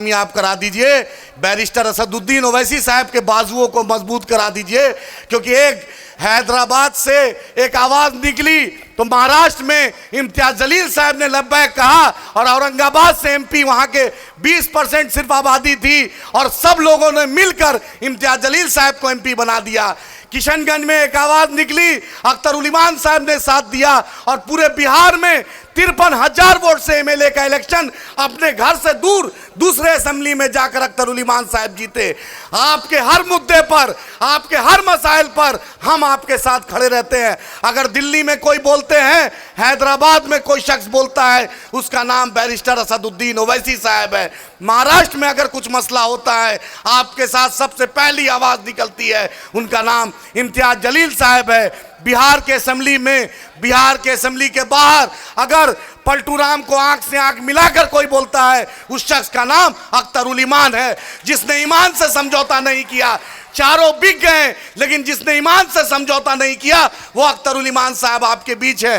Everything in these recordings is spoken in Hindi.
आप करा दीजिए, बैरिस्टर असदुद्दीन ओवैसी साहब के बाजुओं को मजबूत करा दीजिए, क्योंकि एक हैदराबाद से एक आवाज निकली तो महाराष्ट्र में इम्तियाज जलील साहब ने लब्बैक कहा, और औरंगाबाद से एमपी वहां के 20% सिर्फ आबादी थी और सब लोगों ने मिलकर इम्तियाज जलील साहब को एमपी बना दिया। किशनगंज में एक आवाज निकली, अख्तर उल इमान साहब ने साथ दिया, और पूरे बिहार में 53,000 वोट से एमएलए का इलेक्शन अपने घर से दूर दूसरे असेंबली में जाकर अख्तर उल इमान साहब जीते। आपके हर मुद्दे पर, आपके हर मसाइल पर हम आपके साथ खड़े रहते हैं। अगर दिल्ली में कोई बोलते हैं, हैदराबाद में कोई शख्स बोलता है, उसका नाम बैरिस्टर असदुद्दीन ओवैसी साहब है। महाराष्ट्र में अगर कुछ मसला होता है, आपके साथ सबसे पहली आवाज निकलती है, उनका नाम इम्तियाज जलील साहब है। बिहार के असेंबली में, बिहार के असेंबली के बाहर अगर पलटू राम को आंख से आंख मिलाकर कोई बोलता है, उस शख्स का नाम अख्तर उल ईमान है, जिसने ईमान से समझौता नहीं किया। चारों बिक गए, लेकिन जिसने ईमान से समझौता नहीं किया वो अख्तर उल ईमान साहब आपके बीच है।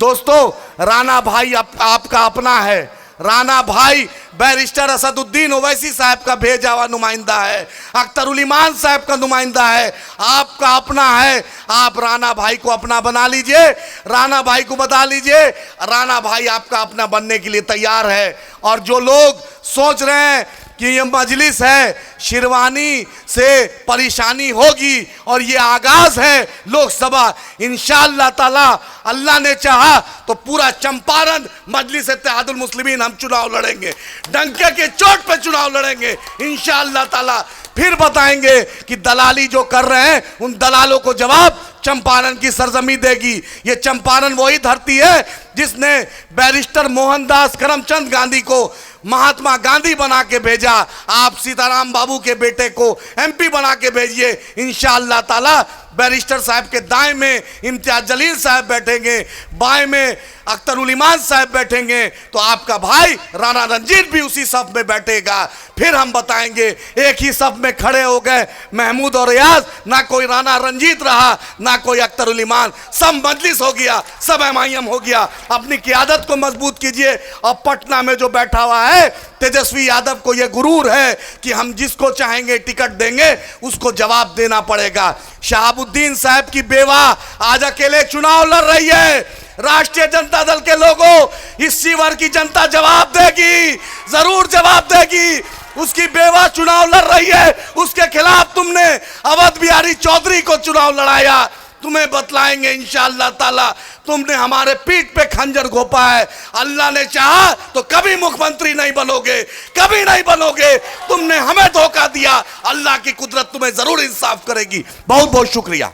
दोस्तों, राणा भाई आपका अपना है। राणा भाई बैरिस्टर असदुद्दीन ओवैसी साहब का भेजा हुआ नुमाइंदा है, अख्तर उल इमान साहब का नुमाइंदा है, आपका अपना है। आप राणा भाई को अपना बना लीजिए, राणा भाई को बता लीजिए, राणा भाई आपका अपना बनने के लिए तैयार है। और जो लोग सोच रहे हैं कि ये मजलिस है, शिरवानी से परेशानी होगी और ये आगाज है लोकसभा, इंशाअल्लाह ताला अल्लाह ने चाहा तो पूरा चंपारण मजलिस इत्तेहादुल मुस्लिमीन हम चुनाव लड़ेंगे, डंके के चोट पे चुनाव लड़ेंगे इंशाअल्लाह ताला। फिर बताएंगे कि दलाली जो कर रहे हैं, उन दलालों को जवाब चंपारण की सरजमी देगी। ये चंपारण वही धरती है जिसने बैरिस्टर मोहनदास करमचंद गांधी को महात्मा गांधी बना के भेजा। आप सीताराम बाबू के बेटे को एमपी बना के भेजिए, इंशाअल्लाह ताला। बैरिस्टर साहब के दाएं में इम्तियाज जलील साहब बैठेंगे, बाएं में अख्तर उल इमान साहब बैठेंगे, तो आपका भाई राणा रंजीत भी उसी सफ में बैठेगा। फिर हम बताएंगे, एक ही सफ में खड़े हो गए महमूद और रियाज, ना कोई राणा रंजीत रहा ना कोई अख्तर उल इमान, सब मजलिस हो गया, सब एमआईएम हो गया। अपनी क़ियादत को मजबूत कीजिए। और पटना में जो बैठा हुआ है तेजस्वी यादव को यह गुरूर है कि हम जिसको चाहेंगे टिकट देंगे, उसको जवाब देना पड़ेगा। शहाबुद्दीन साहब की बेवा आज अकेले चुनाव लड़ रही है। राष्ट्रीय जनता दल के लोगों, इस शिवर की जनता जवाब देगी, जरूर जवाब देगी। उसकी बेवा चुनाव लड़ रही है, उसके खिलाफ तुमने अवध बिहारी चौधरी को चुनाव लड़ाया। तुम्हें बतलाएंगे इंशाअल्लाह ताला। तुमने हमारे पीठ पे खंजर घोपा है, अल्लाह ने चाहा तो कभी मुख्यमंत्री नहीं बनोगे, कभी नहीं बनोगे। तुमने हमें धोखा दिया, अल्लाह की कुदरत तुम्हें जरूर इंसाफ करेगी। बहुत बहुत शुक्रिया।